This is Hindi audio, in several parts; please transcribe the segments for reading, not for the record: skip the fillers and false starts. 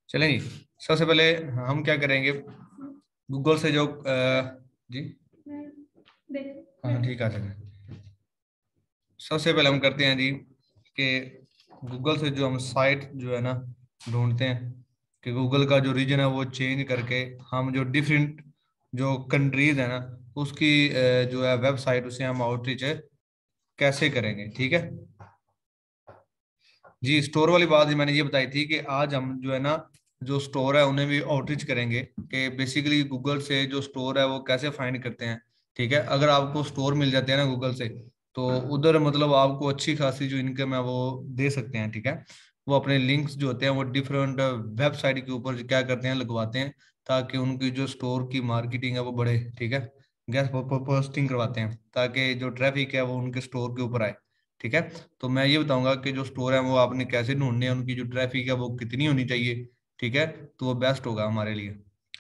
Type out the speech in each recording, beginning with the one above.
चलें जी। सबसे पहले हम क्या करेंगे, गूगल से जो जी हाँ ठीक है। सबसे पहले हम करते हैं जी कि गूगल से जो हम साइट जो है ना ढूंढते हैं कि गूगल का जो रीजन है वो चेंज करके हम जो डिफरेंट जो कंट्रीज है ना उसकी जो है वेबसाइट उसे हम आउटरीच कैसे करेंगे। ठीक है जी। स्टोर वाली बात ही मैंने ये बताई थी कि आज हम जो है ना जो स्टोर है उन्हें भी आउटरीच करेंगे कि बेसिकली गूगल से जो स्टोर है वो कैसे फाइंड करते हैं। ठीक है, अगर आपको स्टोर मिल जाते हैं ना गूगल से तो उधर मतलब आपको अच्छी खासी जो इनकम है वो दे सकते हैं। ठीक है, वो अपने लिंक्स जो होते हैं वो डिफरेंट वेबसाइट के ऊपर क्या करते हैं लगवाते हैं ताकि उनकी जो स्टोर की मार्केटिंग है वो बढ़े। ठीक है, गैस पोस्टिंग करवाते हैं ताकि जो ट्रैफिक है वो उनके स्टोर के ऊपर आए। ठीक है, तो मैं ये बताऊंगा कि जो स्टोर है वो आपने कैसे ढूंढने हैं, उनकी जो ट्रैफिक है वो कितनी होनी चाहिए। ठीक है, तो वो बेस्ट होगा हमारे लिए।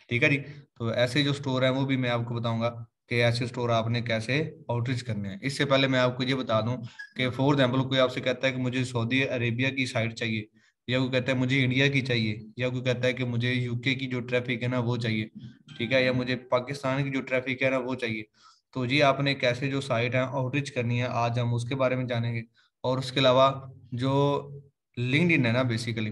ठीक है जी। तो ऐसे जो स्टोर है वो भी मैं आपको बताऊंगा कि ऐसे स्टोर आपने कैसे आउटरीच करने हैं। इससे पहले मैं आपको ये बता दूं कि फॉर एग्जाम्पल कोई आपसे कहता है कि मुझे सऊदी अरेबिया की साइट चाहिए, या कोई कहता है मुझे इंडिया की चाहिए, या कोई कहता है कि मुझे यूके की जो ट्रैफिक है ना वो चाहिए। ठीक है, या मुझे पाकिस्तान की जो ट्रैफिक है ना वो चाहिए। तो जी आपने कैसे जो साइट है आउटरीच करनी है आज हम उसके बारे में जानेंगे। और उसके अलावा जो लिंक्डइन है ना बेसिकली,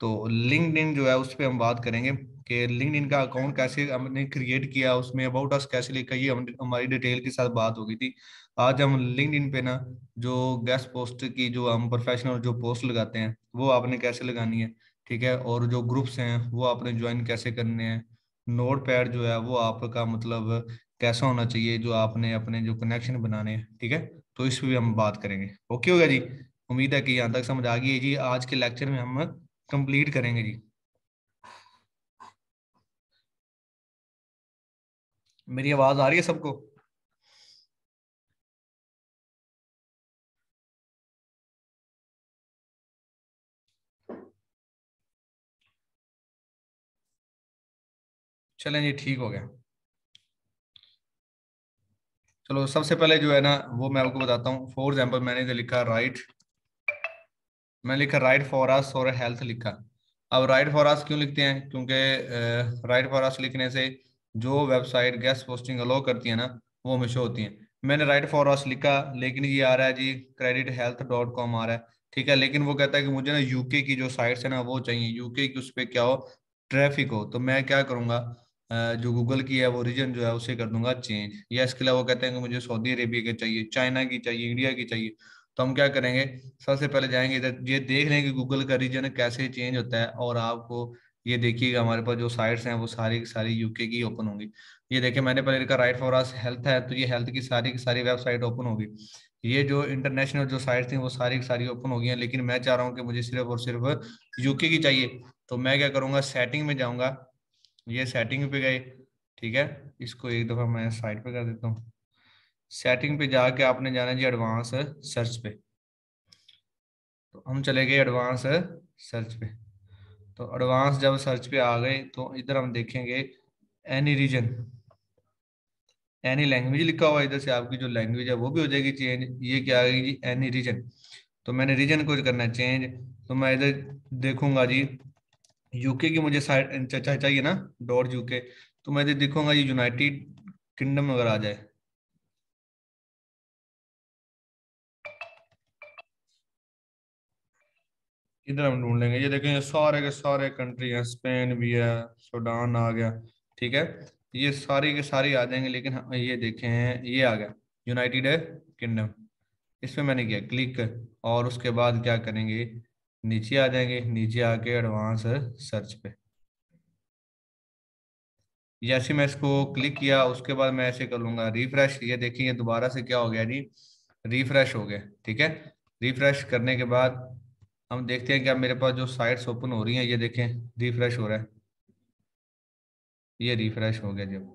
तो लिंक्डइन जो है उस पर हम बात करेंगे कि लिंक्डइन का अकाउंट कैसे हमने क्रिएट किया, उसमें अबाउट अस कैसे लिखा, ये हमारी डिटेल के साथ बात हो गई थी। आज हम लिंक्डइन पे ना जो गेस्ट पोस्ट की जो हम प्रोफेशनल जो पोस्ट लगाते हैं वो आपने कैसे लगानी है। ठीक है, और जो ग्रुप्स हैं वो आपने ज्वाइन कैसे करने हैं। नोट पैड जो है वो आपका मतलब कैसा होना चाहिए जो आपने अपने जो कनेक्शन बनाने हैं। ठीक है, तो इस पे भी हम बात करेंगे। ओके होगा जी। उम्मीद है कि यहाँ तक समझ आ गई है जी। आज के लेक्चर में हम कंप्लीट करेंगे जी। मेरी आवाज आ रही है सबको? चलें जी, ठीक हो गया। चलो सबसे पहले जो है ना वो मैं आपको बताता हूँ। फॉर एग्जाम्पल मैंने इधर लिखा राइट, मैंने लिखा राइट फॉर अस और हेल्थ लिखा। अब राइट फॉर अस क्यों लिखते हैं? क्योंकि राइट फॉर अस लिखने से जो वेबसाइट गेस्ट पोस्टिंग अलो करती है ना वो हमेशा होती है। मैंने राइट फॉर अस लिखा लेकिन ये आ रहा है जी credit health.com आ रहा है। ठीक है, लेकिन वो कहता है कि मुझे ना यूके की जो साइट्स है ना वो चाहिए, यूके की उस पर क्या हो, ट्रैफिक हो। तो मैं क्या करूंगा, जो गूगल की है वो रीजन जो है उसे कर दूंगा चेंज। या इसके अलावा वो कहते हैं कि मुझे सऊदी अरेबिया की चाहिए, चाइना की चाहिए, इंडिया की चाहिए। तो हम क्या करेंगे, सबसे पहले जाएंगे इधर, ये देख लें कि गूगल का रीजन कैसे चेंज होता है। और आपको ये देखिएगा हमारे पास जो साइट्स हैं वो सारी की सारी यूके की ओपन होंगी। ये देखिए मैंने पहले लिखा राइट फॉर अस हेल्थ है, तो ये हेल्थ की सारी वेबसाइट ओपन होगी। ये जो इंटरनेशनल जो साइट्स थी वो सारी की सारी ओपन हो गई हैं, लेकिन मैं चाह रहा हूँ कि मुझे सिर्फ और सिर्फ यूके की चाहिए। तो मैं क्या करूँगा, सेटिंग में जाऊँगा। ये सेटिंग पे गए। ठीक है, इसको एक दफ़ा मैं साइड पे कर देता हूँ। सेटिंग पे जाके आपने जाना जी एडवांस सर्च पे। तो हम चले गए एडवांस सर्च पे। तो एडवांस जब सर्च पे आ गए तो इधर हम देखेंगे एनी रीजन, एनी लैंग्वेज लिखा हुआ है। इधर से आपकी जो लैंग्वेज है वो भी हो जाएगी चेंज। ये क्या आ गई जी, एनी रीजन। तो मैंने रीजन को करना है चेंज। तो मैं इधर देखूंगा जी यूके की मुझे साइड चाहिए ना, डॉट यूके। तो मैं इधर देखूंगा जी यूनाइटेड किंगडम अगर आ जाए, इधर हम ढूंढ लेंगे। ये देखें ये सारे के सारे कंट्री हैं, स्पेन भी है, सूडान आ गया। ठीक है, ये सारी के सारी आ जाएंगे, लेकिन ये देखें ये आ गया यूनाइटेड किंगडम। इस पे मैंने किया क्लिक। और उसके बाद क्या करेंगे, नीचे आ जाएंगे, नीचे आके एडवांस सर्च पे। जैसे मैं इसको क्लिक किया उसके बाद मैं ऐसे कर लूंगा रिफ्रेश। ये देखिए ये दोबारा से क्या हो गया जी, रिफ्रेश हो गया। ठीक है, रिफ्रेश करने के बाद हम देखते हैं कि अब मेरे पास जो साइट्स ओपन हो रही हैं, ये देखें रिफ्रेश हो रहा है। ये रिफ्रेश हो गया जब।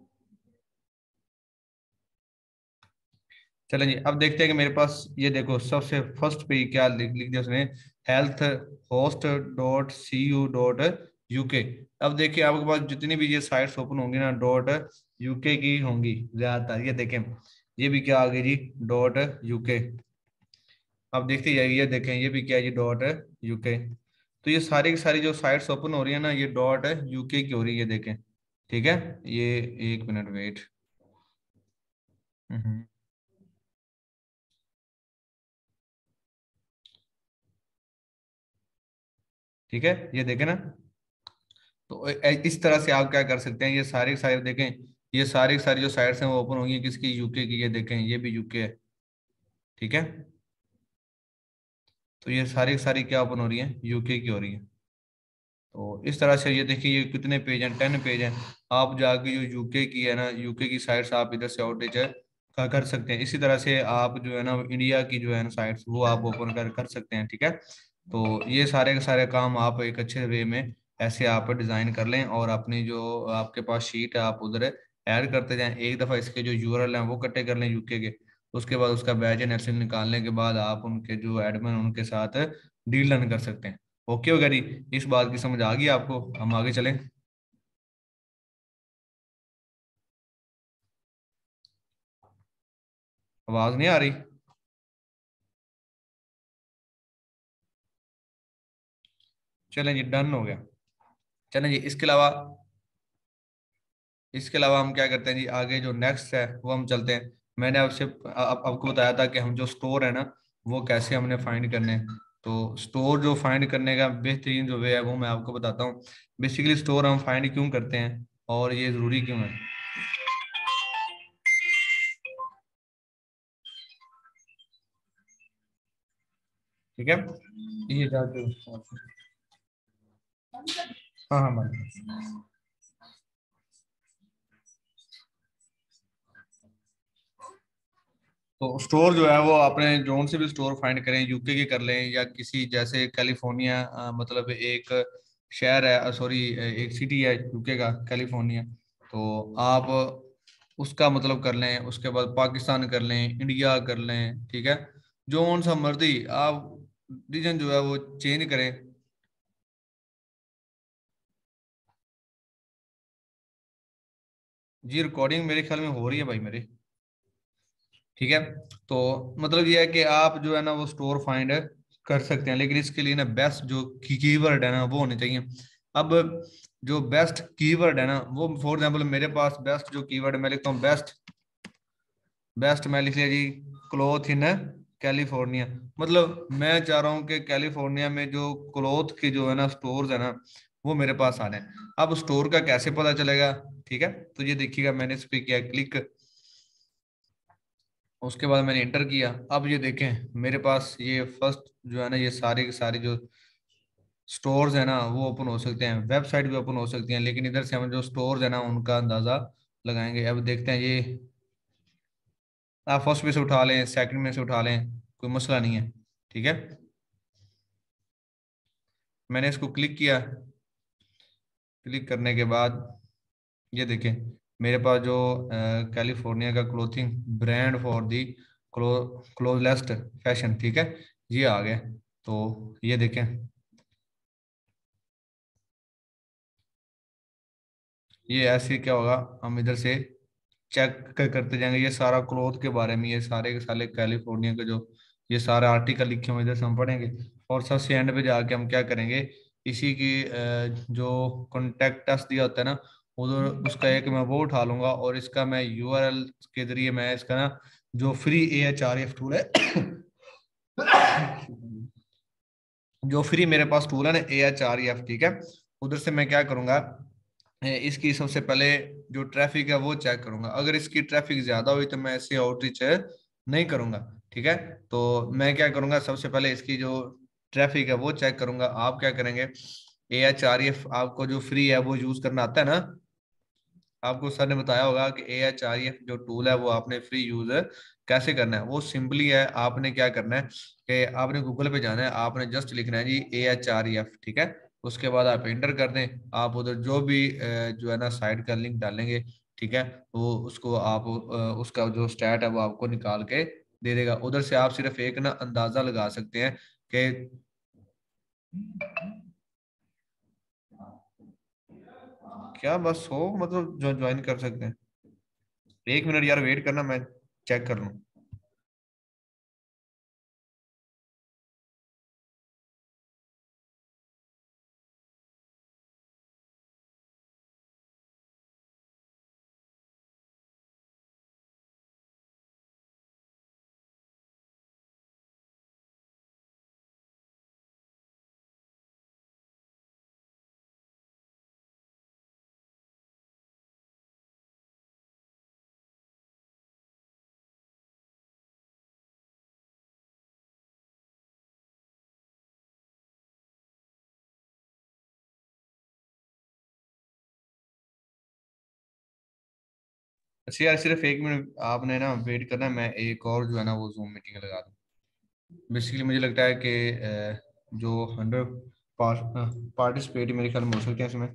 चलें जी, अब देखते हैं कि मेरे पास ये देखो सबसे फर्स्ट पे क्या लिख लिख दिया उसने, health host dot C U dot UK. अब देखिए आपके पास जितनी भी ये साइट्स ओपन होंगी ना डॉट यूके की होंगी ज्यादातर। ये देखें ये भी क्या आ गई जी, डॉट यूके। अब देखते जाइए, ये देखें ये भी क्या है जी, डॉट यूके। तो ये सारी की सारी जो साइट्स ओपन हो रही है ना, ये डॉट है यूके की हो रही है, देखें। ठीक है, ये, एक मिनट वेट। हम्म। ठीक है, ये देखें ना। तो इस तरह से आप क्या कर सकते हैं, ये सारी की सारी देखें, ये सारी की सारी जो साइट्स हैं वो ओपन होंगी किसकी, यूके की। ये देखें, ये भी यूके है। ठीक है, तो ये सारी की सारी क्या ओपन हो रही है, यूके की हो रही है। तो इस तरह से ये देखिए, ये कितने पेज हैं, 10 पेज हैं। आप जाके जो यूके की है ना, यूके की साइट्स आप इधर से आउटरीच कर सकते हैं। इसी तरह से आप जो है ना इंडिया की जो है ना साइट्स, वो आप ओपन कर सकते हैं। ठीक है, तो ये सारे के सारे काम आप एक अच्छे वे में ऐसे आप डिजाइन कर लें, और अपनी जो आपके पास शीट है आप उधर ऐड करते जाएं। एक दफ़ा इसके जो यूआरएल हैं वो इकट्ठे कर लें यूके के। उसके बाद उसका बैच एंड एक्सेल निकालने के बाद आप उनके जो एडमिन उनके साथ डील रन कर सकते हैं। ओके वगैरह, इस बात की समझ आ गई आपको, हम आगे चलें। आवाज नहीं आ रही? चलें जी, डन हो गया। चलें जी, इसके अलावा हम क्या करते हैं जी, आगे जो नेक्स्ट है वो हम चलते हैं। मैंने आपसे आपको बताया था कि हम जो स्टोर है ना, वो कैसे हमने फाइंड करने हैं। तो स्टोर जो फाइंड करने का बेहतरीन जो वे है वो मैं आपको बताता हूँ। बेसिकली स्टोर हम फाइंड क्यों करते हैं और ये ज़रूरी क्यों है। ठीक है, ये जाके हाँ हाँ मान, तो स्टोर जो है वो आपने जोन से भी स्टोर फाइंड करें, यूके के कर लें या किसी जैसे कैलिफोर्निया, मतलब एक शहर है, सॉरी एक सिटी है यूके का, कैलिफोर्निया। तो आप उसका मतलब कर लें, उसके बाद पाकिस्तान कर लें, इंडिया कर लें। ठीक है, जोन सा मर्जी आप रीजन जो है वो चेंज करें। जी रिकॉर्डिंग मेरे ख्याल में हो रही है भाई मेरे। ठीक है, तो मतलब ये है कि आप जो है ना वो स्टोर फाइंड कर सकते हैं, लेकिन इसके लिए ना बेस्ट जो कीवर्ड है ना वो होने चाहिए। अब जो बेस्ट कीवर्ड है ना, वो फॉर एग्जांपल मेरे पास बेस्ट जो कीवर्ड मैं लिखता हूँ, बेस्ट, बेस्ट मैं लिख लिया जी, क्लोथ इन कैलिफोर्निया। मतलब मैं चाह रहा हूँ कि कैलिफोर्निया में जो क्लोथ के जो है ना स्टोर्स है ना, वो मेरे पास आ रहे हैं। अब स्टोर का कैसे पता चलेगा? ठीक है, तो ये देखिएगा, मैंने इस पे किया क्लिक, उसके बाद मैंने इंटर किया। अब ये देखें मेरे पास ये फर्स्ट जो है ना, ये सारे के सारे जो स्टोर्स है ना वो ओपन हो सकते हैं, वेबसाइट भी ओपन हो सकती हैं, लेकिन इधर से हम जो स्टोर्स है ना उनका अंदाजा लगाएंगे। अब देखते हैं ये, आप फर्स्ट में से उठा लें, सेकंड में से उठा लें, कोई मसला नहीं है। ठीक है, मैंने इसको क्लिक किया। क्लिक करने के बाद ये देखें, मेरे पास जो कैलिफोर्निया का clothing brand for the closest fashion, ठीक है, ये आ गया। तो ये देखें, ये ऐसे क्या होगा, हम इधर से चेक करते जाएंगे, ये सारा क्लोथ के बारे में, ये सारे के सारे कैलिफोर्निया के जो ये सारे आर्टिकल लिखे हुए इधर से हम पढ़ेंगे। और सबसे एंड पे जाके हम क्या करेंगे, इसी की जो कॉन्टेक्ट अस दिया होता है ना, उधर उसका एक मैं वो उठा लूंगा, और इसका मैं यूआरएल के जरिए मैं इसका ना जो फ्री AHRF टूल है जो फ्री मेरे पास टूल है ना AHREF, ठीक है, उधर से मैं क्या करूंगा, इसकी सबसे पहले जो ट्रैफिक है वो चेक करूंगा। अगर इसकी ट्रैफिक ज्यादा हुई तो मैं ऐसे आउटरीच नहीं करूंगा। ठीक है, तो मैं क्या करूंगा, सबसे पहले इसकी जो ट्रैफिक है वो चेक करूंगा। आप क्या करेंगे, AHREF आपको जो फ्री है वो यूज करना आता है ना, आपको सर ने बताया होगा कि AHREF जो टूल है वो आपने फ्री यूज कैसे करना है। वो सिंपली है, आपने क्या करना है कि आपने गूगल पे जाना है, आपने जस्ट लिखना है जी AHREF। ठीक है, उसके बाद आप इंटर कर दें, आप उधर जो भी जो है ना साइट का लिंक डालेंगे, ठीक है, वो उसको आप उसका जो स्टैट है वो आपको निकाल के दे देगा। उधर से आप सिर्फ एक ना अंदाजा लगा सकते हैं कि क्या बस हो, मतलब जो ज्वाइन कर सकते हैं। 1 मिनट यार वेट करना, मैं चेक कर लूँ। अच्छा यार, सिर्फ 1 मिनट आपने ना वेट करना है, मैं एक और जो है ना वो जूम मीटिंग लगा दूँ। बेसिकली मुझे लगता है कि जो 100 पार्टिसिपेट मेरे ख्याल में हो सकते हैं इसमें,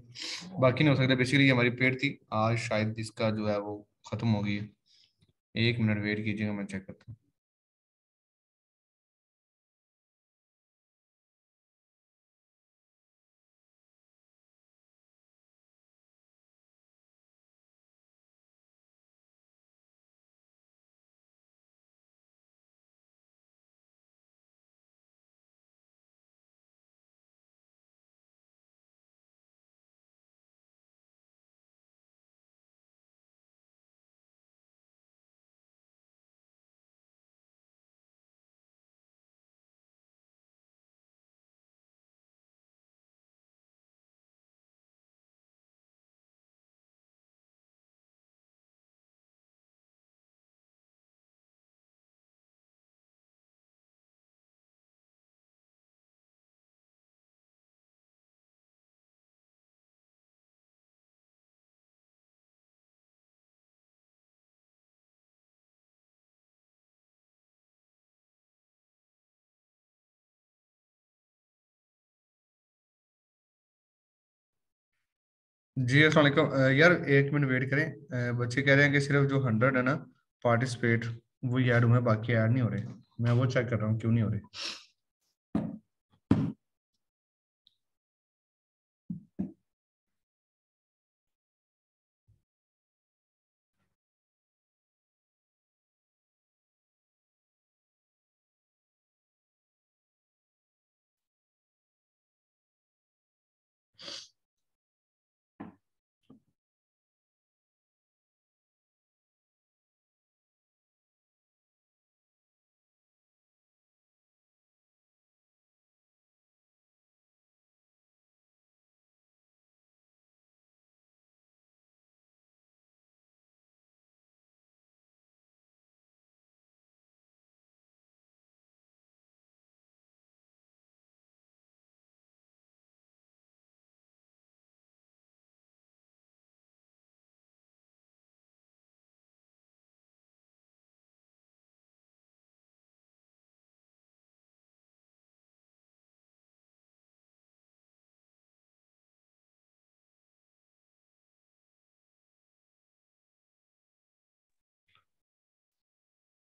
बाकी नहीं हो सकता। बेसिकली हमारी पेड थी आज, शायद इसका जो है वो खत्म हो गई है। 1 मिनट वेट कीजिएगा, मैं चेक करता हूँ। जी अस्सलाम वालेकुम। यार 1 मिनट वेट करें। बच्चे कह रहे हैं कि सिर्फ जो 100 है ना पार्टिसिपेट, वो ऐड हुए हैं, बाकी ऐड नहीं हो रहे। मैं वो चेक कर रहा हूँ क्यों नहीं हो रहे।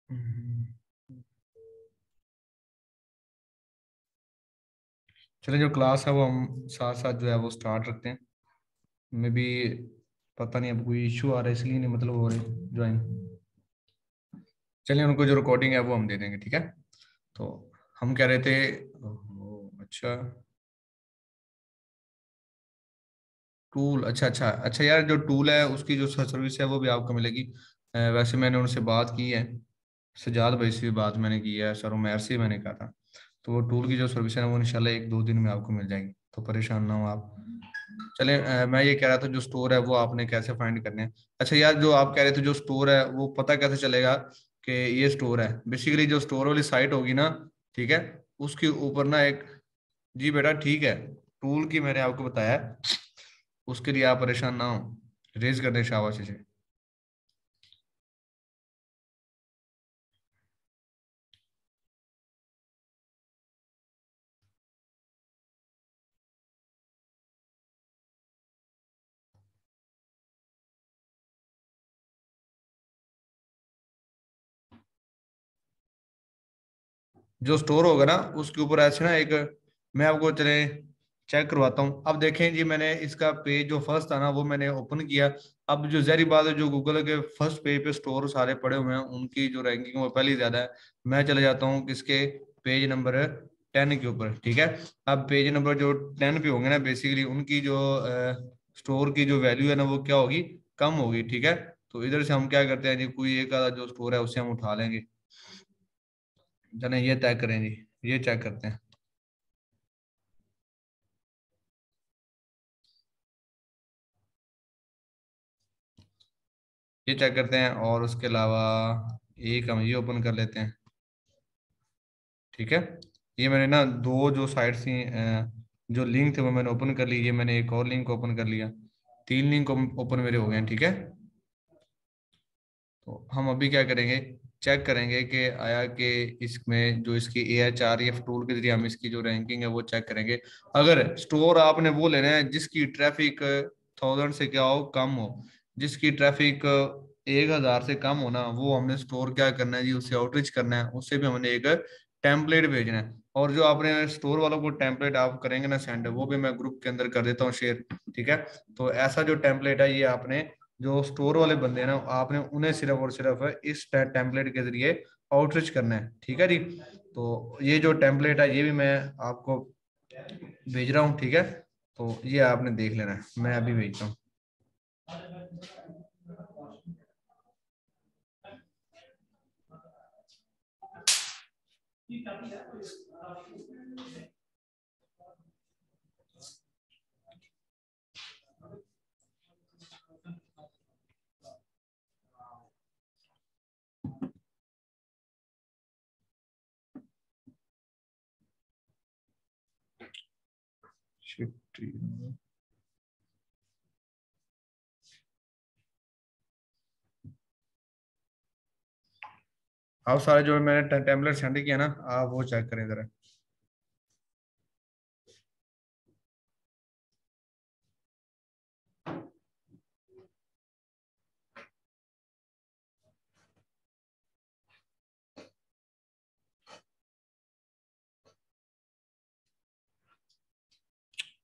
हम्म। चलिए, जो क्लास है वो हम साथ साथ जो है वो स्टार्ट रखते हैं। मे बी पता नहीं, अब कोई इशू आ रहा है इसलिए नहीं मतलब हो रहे ज्वाइन। चलिए, उनको जो रिकॉर्डिंग है वो हम दे देंगे, ठीक है। तो हम कह रहे थे, अच्छा टूल, अच्छा अच्छा अच्छा यार, जो टूल है उसकी जो सर्विस है वो भी आपको मिलेगी। वैसे मैंने उनसे बात की है, सजाद भाई से भी बात मैंने की है, सर उमैर से मैंने कहा था। तो वो टूल की जो सर्विस है ना वो इंशाल्लाह 1-2 दिन में आपको मिल जाएगी, तो परेशान ना हो आप। चले, मैं ये कह रहा था जो स्टोर है वो आपने कैसे फाइंड करने हैं। अच्छा यार, जो आप कह रहे थे जो स्टोर है वो पता कैसे चलेगा कि ये स्टोर है। बेसिकली जो स्टोर वाली साइट होगी ना, ठीक है, उसके ऊपर ना एक, जी बेटा ठीक है, टूल की मैंने आपको बताया है, उसके लिए आप परेशान ना हो, रेज करने शाबाशी से। जो स्टोर होगा ना उसके ऊपर ऐसे ना एक, मैं आपको चले चेक करवाता हूँ। अब देखें जी, मैंने इसका पेज जो फर्स्ट था ना वो मैंने ओपन किया। अब जो जहरी बात है, जो गूगल के फर्स्ट पेज पे स्टोर सारे पड़े हुए हैं उनकी जो रैंकिंग वो पहले ही ज्यादा है। मैं चले जाता हूँ किसके, पेज नंबर 10 के ऊपर, ठीक है। अब पेज नंबर जो 10 पे होंगे ना, बेसिकली उनकी जो स्टोर की जो वैल्यू है ना वो क्या होगी, कम होगी, ठीक है। तो इधर से हम क्या करते हैं जी, कोई एक आधा जो स्टोर है उससे हम उठा लेंगे। चलें ये तय करें जी, ये चेक करते हैं। ये चेक करते हैं और उसके अलावा एक हम ये ओपन कर लेते हैं, ठीक है। ये मैंने ना दो जो साइट्स थी, जो लिंक थे वो मैंने ओपन कर ली। ये मैंने एक और लिंक ओपन कर लिया, 3 लिंक ओपन मेरे हो गए हैं, ठीक है। तो हम अभी क्या करेंगे, चेक करेंगे कि आया कि इसमें जो इसकी AHREF टूल के जरिए हम इसकी जो रैंकिंग है वो चेक करेंगे। अगर स्टोर आपने वो लेना है जिसकी ट्रैफिक 1000 से क्या हो, कम हो, जिसकी ट्रैफिक 1000 से कम होना, वो हमने स्टोर क्या करना है जी, उससे आउटरीच करना है, उससे भी हमने एक टेम्पलेट भेजना है। और जो आपने स्टोर वालों को टेम्पलेट आप करेंगे ना सेंड, वो भी मैं ग्रुप के अंदर कर देता हूँ शेयर। ठीक है, तो ऐसा जो टेम्पलेट है ये आपने, जो स्टोर वाले बंदे हैं ना, आपने उन्हें सिर्फ और सिर्फ इस टेम्पलेट के जरिए आउटरीच करना है। ठीक है जी, तो ये जो टेम्पलेट है ये भी मैं आपको भेज रहा हूँ। ठीक है, तो ये आपने देख लेना है, मैं अभी भेजता हूँ। आप सारे जो मैंने टेम्पलेट सेंड किया ना, आप वो चेक करें जरा।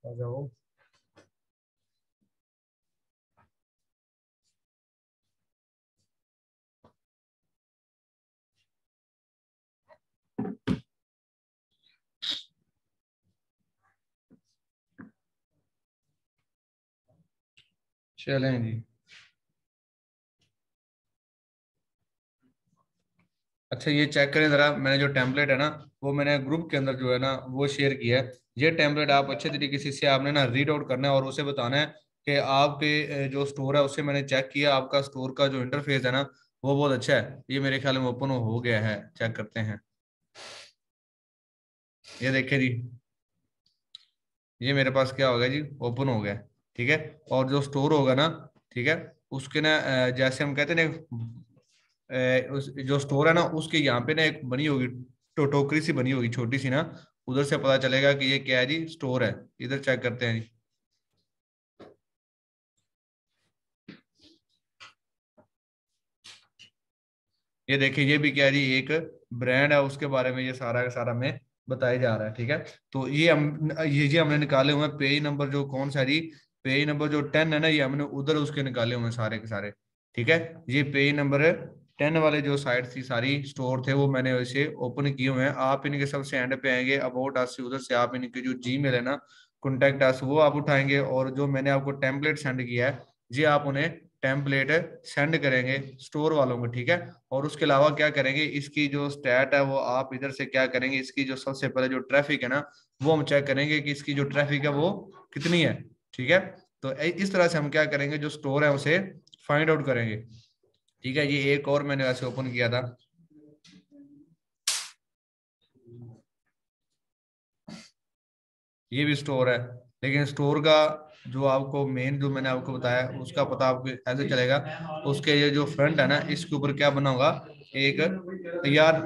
आ जाओ। चलें जी। अच्छा, ये चेक करें जरा, मैंने जो टेम्पलेट है ना, वो मैंने ग्रुप के अंदर जो है ना वो शेयर किया है। ये टेम्पलेट आप अच्छे तरीके से, इससे आपने ना रीड आउट करना है और उसे बताना है कि आपके जो स्टोर है उससे मैंने चेक किया, आपका स्टोर का जो इंटरफेस है ना वो बहुत अच्छा है। ये मेरे ख्याल में ओपन हो गया है, चेक करते हैं। ये देखिए जी, ये मेरे पास क्या होगा जी, ओपन हो गया। ठीक है, और जो स्टोर होगा ना, ठीक है, उसके ना जैसे हम कहते हैं ना, उस जो स्टोर है ना उसके यहाँ पे ना एक बनी होगी, टोकरी सी बनी होगी छोटी सी ना, उधर से पता चलेगा कि ये क्या है जी, स्टोर है। इधर चेक करते हैं जी। ये देखिए, ये भी क्या है जी, एक ब्रांड है, उसके बारे में ये सारा का सारा में बताया जा रहा है। ठीक है, तो ये हम, ये जी हमने निकाले हुए हैं पेज नंबर जो कौन सा है जी, पेज नंबर जो 10 है ना, ये हमने उधर उसके निकाले हुए हैं सारे के सारे। ठीक है, ये पेज नंबर 10 वाले जो साइट थी, सारी स्टोर थे, वो मैंने वैसे ओपन किए हुए हैं। आप इनके सबसे एंड पे आएंगे अबाउट अस से, उधर से आप इनके जो जीमेल है ना, कॉन्टेक्ट अस, वो आप उठाएंगे, और जो मैंने आपको टेम्पलेट सेंड किया है जी, आप उन्हें टेम्पलेट सेंड करेंगे स्टोर वालों को। ठीक है, और उसके अलावा क्या करेंगे, इसकी जो स्टैट है वो आप इधर से क्या करेंगे, इसकी जो सबसे पहले जो ट्रैफिक है ना, वो हम चेक करेंगे कि इसकी जो ट्रैफिक है वो कितनी है। ठीक है, तो इस तरह से हम क्या करेंगे, जो स्टोर है उसे फाइंड आउट करेंगे। ठीक है, ये एक और मैंने वैसे ओपन किया था। ये भी स्टोर है, लेकिन स्टोर का जो आपको मेन जो मैंने आपको बताया उसका पता आपको ऐसे चलेगा, उसके ये जो फ्रंट है ना, इसके ऊपर क्या बना होगा, एक यार।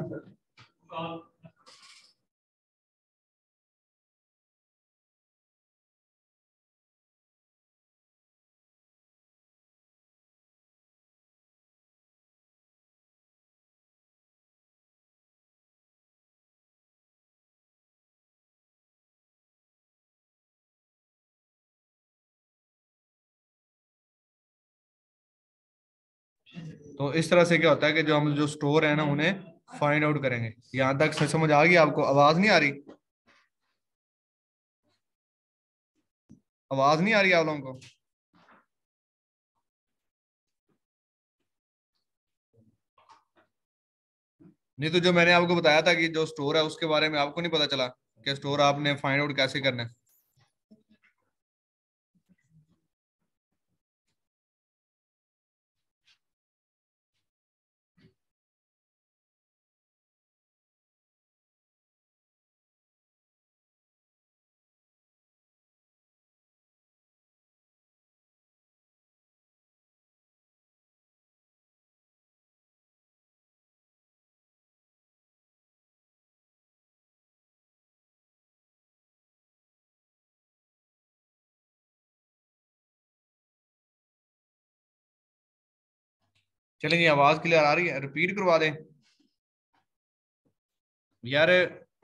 तो इस तरह से क्या होता है कि जो हम जो स्टोर है ना उन्हें फाइंड आउट करेंगे। यहाँ तक समझ आ गई आपको? आवाज नहीं आ रही? आवाज नहीं आ रही आप लोगों को? नहीं तो जो मैंने आपको बताया था कि जो स्टोर है उसके बारे में आपको नहीं पता चला कि स्टोर आपने फाइंड आउट कैसे करना है? चलेंगे, आवाज क्लियर आ रही है? रिपीट करवा दें यार,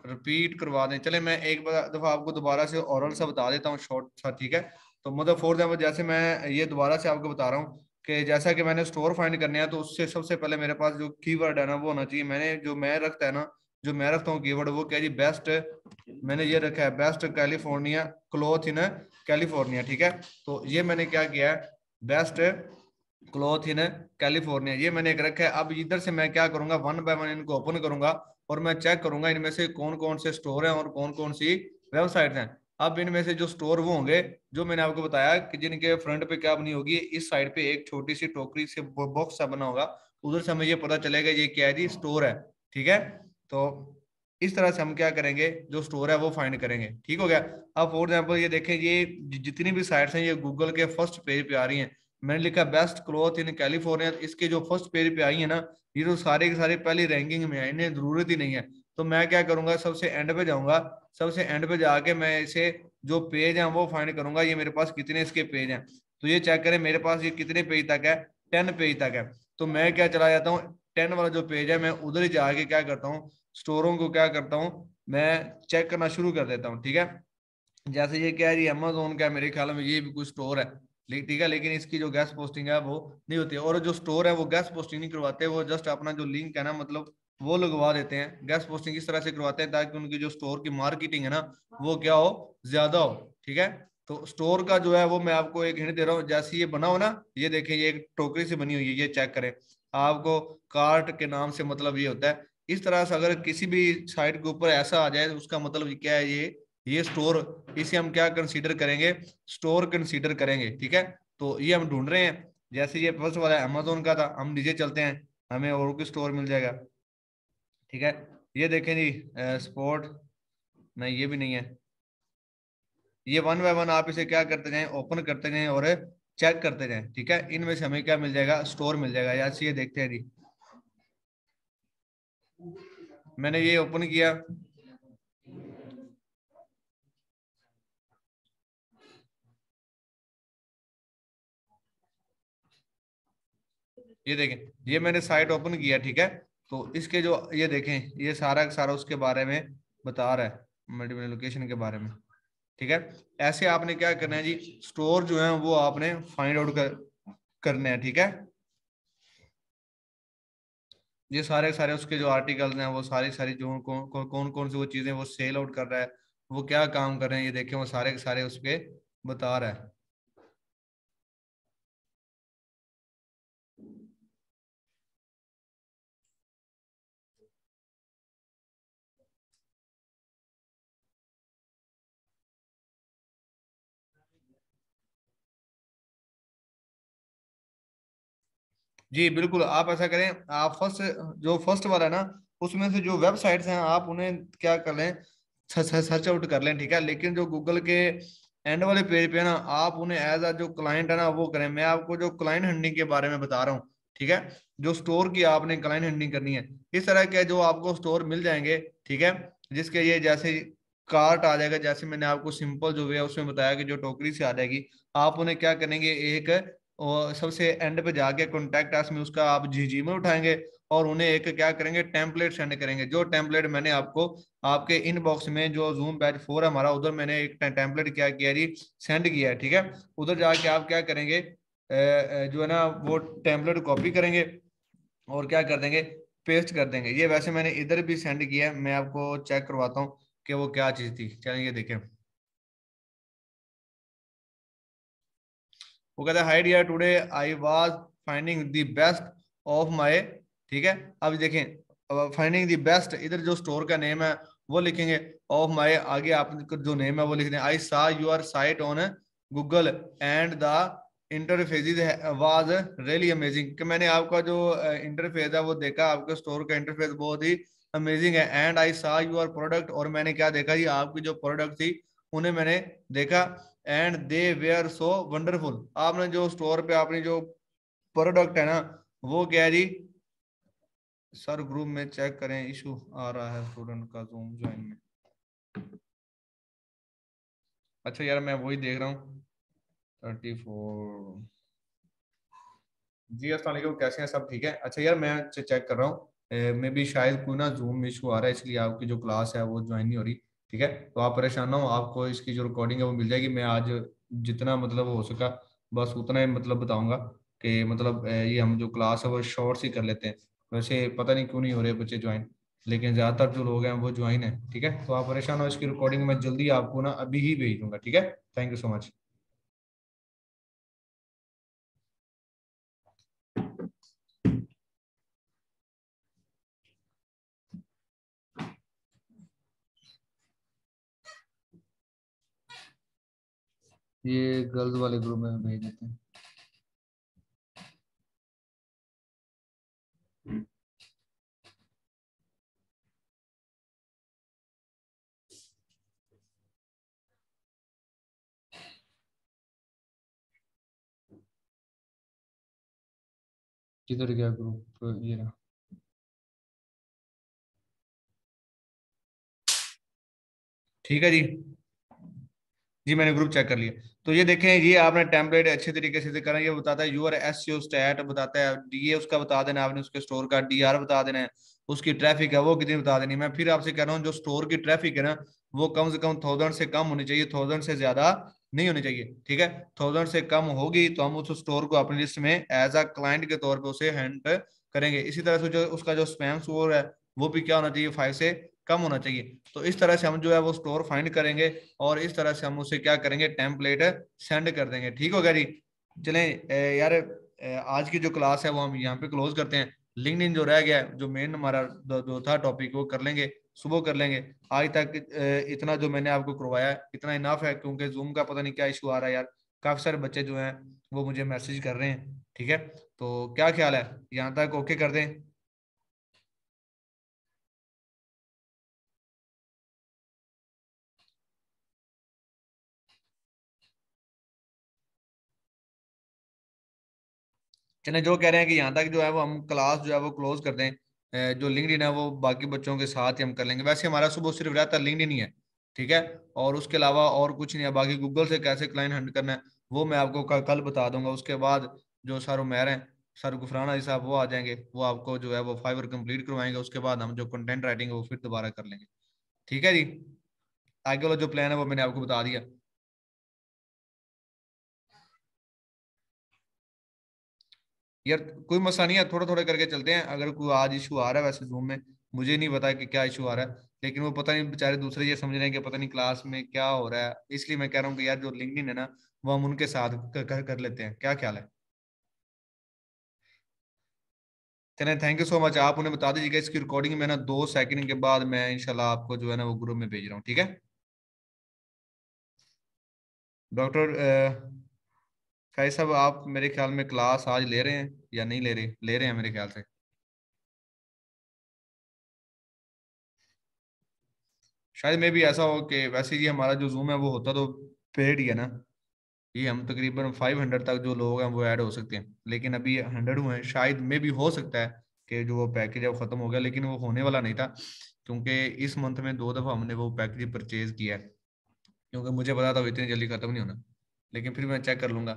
रिपीट करवा दें। चले मैं एक दफा आपको दोबारा से ओरल सा बता देता हूँ, शॉर्ट सा, ठीक है? तो मतलब फॉर एग्जाम्पल जैसे मैं ये दोबारा से आपको बता रहा हूँ कि जैसा कि मैंने स्टोर फाइंड करने हैं, तो उससे सबसे पहले मेरे पास जो कीवर्ड है ना वो होना चाहिए। मैंने जो मैं रखता है ना, जो मैं रखता हूँ कीवर्ड, वो क्या जी, बेस्ट। मैंने ये रखा है best California cloth in California, ठीक है? तो ये मैंने क्या किया है, बेस्ट क्लॉथ इन कैलिफोर्निया, ये मैंने एक रखा है। अब इधर से मैं क्या करूंगा, वन बाय वन इनको ओपन करूंगा और मैं चेक करूंगा इनमें से कौन कौन से स्टोर हैं और कौन कौन सी वेबसाइट हैं। अब इनमें से जो स्टोर वो होंगे जो मैंने आपको बताया कि जिनके फ्रंट पे क्या बनी होगी, इस साइड पे एक छोटी सी टोकरी से बॉक्स सा बना होगा, उधर से हमें ये पता चलेगा ये क्या है जी, स्टोर है, ठीक है? तो इस तरह से हम क्या करेंगे, जो स्टोर है वो फाइंड करेंगे, ठीक हो गया? अब फॉर एग्जाम्पल ये देखें, ये जितनी भी साइट्स हैं ये गूगल के फर्स्ट पेज पे आ रही हैं। मैंने लिखा बेस्ट क्लॉथ इन कैलिफोर्निया, इसके जो फर्स्ट पेज पे आई है ना, ये तो सारे के सारे पहली रैंकिंग में है, इन्हें जरूरत ही नहीं है। तो मैं क्या करूंगा, सबसे एंड पे जाऊंगा, सबसे एंड पे जाके मैं इसे जो पेज है वो फाइंड करूंगा, ये मेरे पास कितने इसके पेज हैं। तो ये चेक करें मेरे पास ये कितने पेज तक है, 10 पेज तक है। तो मैं क्या चला जाता हूँ, 10 वाला जो पेज है मैं उधर ही जाके क्या करता हूँ, स्टोरों को क्या करता हूँ, मैं चेक करना शुरू कर देता हूँ, ठीक है? जैसे ये क्या है, ये अमेजोन का है, मेरे ख्याल में ये भी कोई स्टोर है, ठीक है? लेकिन इसकी जो गैस पोस्टिंग है वो नहीं होती है, और जो स्टोर है वो गैस पोस्टिंग नहीं करवाते, वो जस्ट अपना जो लिंक है ना, मतलब वो लगवा देते हैं। गैस पोस्टिंग इस तरह से करवाते हैं ताकि उनकी जो स्टोर की मार्केटिंग है ना वो क्या हो, ज्यादा हो, ठीक है? तो स्टोर का जो है वो मैं आपको एक हिंट दे रहा हूँ, जैसे ये बना हो ना, ये देखें ये एक टोकरी से बनी हुई है, ये चेक करें। आपको कार्ट के नाम से मतलब ये होता है। इस तरह से अगर किसी भी साइट के ऊपर ऐसा आ जाए तो उसका मतलब क्या है, ये स्टोर, इसे हम क्या कंसीडर करेंगे, स्टोर कंसीडर करेंगे, ठीक है? तो ये हम ढूंढ रहे हैं। जैसे ये फर्स्ट वाला अमेजोन का था, हम नीचे चलते हैं, हमें और कोई स्टोर मिल जाएगा, ठीक है? ये देखें जी, स्पोर्ट, नहीं ये भी नहीं है। ये वन बाय वन आप इसे क्या करते जाएं, ओपन करते जाएं और चेक करते जाएं, ठीक है? इनमें से हमें क्या मिल जाएगा, स्टोर मिल जाएगा। जैसे ये देखते हैं जी, मैंने ये ओपन किया, ये देखें ये मैंने साइट ओपन किया, ठीक है? तो इसके जो ये देखें, ये सारा का सारा उसके बारे में बता रहा है, मल्टीपल लोकेशन के बारे में, ठीक है? ऐसे आपने क्या करना है जी, स्टोर जो है वो आपने फाइंड आउट करने हैं, ठीक है? ये सारे सारे उसके जो आर्टिकल्स हैं वो सारी सारी जो कौन कौन सी वो चीजें वो सेल आउट कर रहा है, वो क्या काम कर रहे हैं, ये देखें वो सारे के सारे उस पे बता रहा है। जी बिल्कुल, आप ऐसा करें, आप फर्स्ट, जो फर्स्ट वाला है ना, उसमें से जो वेबसाइट्स हैं आप उन्हें क्या कर लें, सर्च आउट कर लें, ठीक है? लेकिन जो गूगल के एंड वाले पेज पे है ना, आप उन्हें एज अ जो क्लाइंट है ना वो करें। मैं आपको जो क्लाइंट हंटिंग के बारे में बता रहा हूँ, ठीक है? जो स्टोर की आपने क्लाइंट हंटिंग करनी है, इस तरह के जो आपको स्टोर मिल जाएंगे, ठीक है? जिसके ये जैसे कार्ट आ जाएगा, जैसे मैंने आपको सिंपल जो है उसमें बताया कि जो टोकरी से आ जाएगी, आप उन्हें क्या करेंगे, एक और सबसे एंड पे जाके कॉन्टैक्ट अस में उसका आप जी में उठाएंगे और उन्हें एक क्या करेंगे, टेम्पलेट सेंड करेंगे। जो टेम्पलेट मैंने आपको आपके इनबॉक्स में जो जूम बैच 4 है हमारा, उधर मैंने एक टेम्पलेट क्या किया जी, सेंड किया है, ठीक है? उधर जाके आप क्या करेंगे, जो है ना वो टेम्पलेट कॉपी करेंगे और क्या कर देंगे, पेस्ट कर देंगे। ये वैसे मैंने इधर भी सेंड किया है, मैं आपको चेक करवाता हूँ कि वो क्या चीज थी। चलिए ये देखें, वो कहता है hi dear, today I was finding the best of my, ठीक है? अब देखें, फाइंडिंग द बेस्ट, इधर जो स्टोर का नेम है वो लिखेंगे, ऑफ माय आगे आप जो नेम है वो लिख दें, आई सा your site on Google and the interface was really amazing, कि मैंने आपका जो इंटरफेस है वो देखा, आपके स्टोर का इंटरफेस बहुत ही अमेजिंग है। एंड आई सा योर प्रोडक्ट, और मैंने क्या देखा जी, आपकी जो प्रोडक्ट थी उन्हें मैंने देखा। And they were so wonderful, आपने जो स्टोर पे आपने जो प्रोडक्ट है ना वो क्या है जी, सर ग्रुप में चेक करें, इशू आ रहा है स्टूडेंट का जूम ज्वाइन में। अच्छा यार मैं वही देख रहा हूँ, 34, जी अस्सलाम वालेकुम, कैसे हैं? सब ठीक है? अच्छा यार, मैं चेक कर रहा हूँ, मे भी शायद कोई ना जूम इशू आ रहा है, इसलिए आपकी जो क्लास है वो ज्वाइन नहीं हो रही। ठीक है, तो आप परेशान ना हो, आपको इसकी जो रिकॉर्डिंग है वो मिल जाएगी। मैं आज जितना मतलब हो सका बस उतना ही मतलब बताऊंगा कि मतलब ये हम जो क्लास है वो शॉर्ट्स ही कर लेते हैं। वैसे पता नहीं क्यों नहीं हो रहे बच्चे ज्वाइन, लेकिन ज़्यादातर जो लोग हैं वो ज्वाइन है। ठीक है, तो आप परेशान हो, इसकी रिकॉर्डिंग मैं जल्दी आपको ना अभी ही भेज दूंगा। ठीक है, थैंक यू सो मच। ये गर्ल्स वाले ग्रुप में भेज देते हैं। किधर गया ग्रुप? ये रहा। ठीक है जी। जी मैंने ग्रुप चेक कर लिया। तो ये देखें, ये आपने टेम्पलेट अच्छे तरीके से करना है। ये बताता है यूआर एसईओ स्टैट, बताता है डीए उसका बता देना है आपने, उसके स्टोर का डीआर बता देना है, उसकी ट्रैफिक है वो कितनी बता देनी है। मैं फिर आपसे कह रहा हूँ, जो स्टोर की ट्रैफिक है ना वो कम से कम 1000 से कम होनी चाहिए, 1000 से ज्यादा नहीं होनी चाहिए। ठीक है, 1000 से कम होगी तो हम उस स्टोर को अपनी लिस्ट में एज अ क्लाइंट के तौर पे उसे हैंड करेंगे। इसी तरह से जो उसका जो स्पैम स्कोर है वो भी क्या होना चाहिए, 5 से कम होना चाहिए। तो इस तरह से हम जो है वो स्टोर फाइंड करेंगे और इस तरह से हम उसे क्या करेंगे, टेम्पलेट सेंड कर देंगे। ठीक हो गया जी। चलें यार, आज की जो क्लास है वो हम यहाँ पे क्लोज करते हैं। लिंक्डइन जो रह गया है, जो मेन हमारा जो था टॉपिक वो कर लेंगे, सुबह कर लेंगे। आज तक इतना जो मैंने आपको करवाया है इतना इनाफ है, क्योंकि जूम का पता नहीं क्या इशू आ रहा है यार। काफी सारे बच्चे जो हैं वो मुझे मैसेज कर रहे हैं। ठीक है, तो क्या ख्याल है, यहाँ तक ओके कर दें? चलें, जो कह रहे हैं कि यहाँ तक जो है वो हम क्लास जो है वो क्लोज कर दें। जो लिंक्डइन है वो बाकी बच्चों के साथ ही हम कर लेंगे। वैसे हमारा सुबह सिर्फ रहता है लिंक्डइन ही है। ठीक है, और उसके अलावा और कुछ नहीं है। बाकी गूगल से कैसे क्लाइंट हंट करना है वो मैं आपको कल बता दूंगा। उसके बाद जो सर उमैर हैं, सर गुफरान अली साहब वो आ जाएंगे, वो आपको जो है वो फाइवर कंप्लीट करवाएंगे। उसके बाद हम जो कंटेंट राइटिंग है वो फिर दोबारा कर लेंगे। ठीक है जी, आगे वाला जो प्लान है वो मैंने आपको बता दिया। यार कोई मसला नहीं है, थोड़ा थोड़ा करके चलते हैं। अगर कोई आज इशू आ रहा है वैसे जूम में, मुझे नहीं पता कि क्या इशू आ रहा है, लेकिन वो पता नहीं बेचारे दूसरे ये समझ रहे हैं कि पता नहीं क्लास में क्या हो रहा है। इसलिए मैं कह रहा हूँ कि यार जो लिंक्डइन है ना वो हम उनके साथ कर लेते हैं। क्या ख्याल है? चलें, थैंक यू सो मच। आप उन्हें बता दीजिएगा इसकी रिकॉर्डिंग में ना 2 सेकंड के बाद मैं इंशाल्लाह आपको जो है ना वो ग्रुप में भेज रहा हूँ। ठीक है डॉक्टर फैज साहब, आप मेरे ख्याल में क्लास आज ले रहे हैं या नहीं ले रहे? ले रहे हैं मेरे ख्याल से। शायद में भी ऐसा हो कि वैसे ही हमारा जो जूम है वो होता तो पेड ही है ना। ये हम तकरीबन 500 तक जो लोग हैं वो ऐड हो सकते हैं, लेकिन अभी 100 हुए हैं। शायद में भी हो सकता है कि जो वो पैकेज है वो खत्म हो गया, लेकिन वो होने वाला नहीं था, क्योंकि इस मंथ में 2 दफा हमने वो पैकेज परचेज किया है। क्योंकि मुझे पता था वो इतनी जल्दी खत्म नहीं होना, लेकिन फिर मैं चेक कर लूंगा।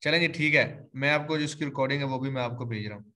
चलें जी, ठीक है। मैं आपको जो इसकी रिकॉर्डिंग है वो भी मैं आपको भेज रहा हूँ।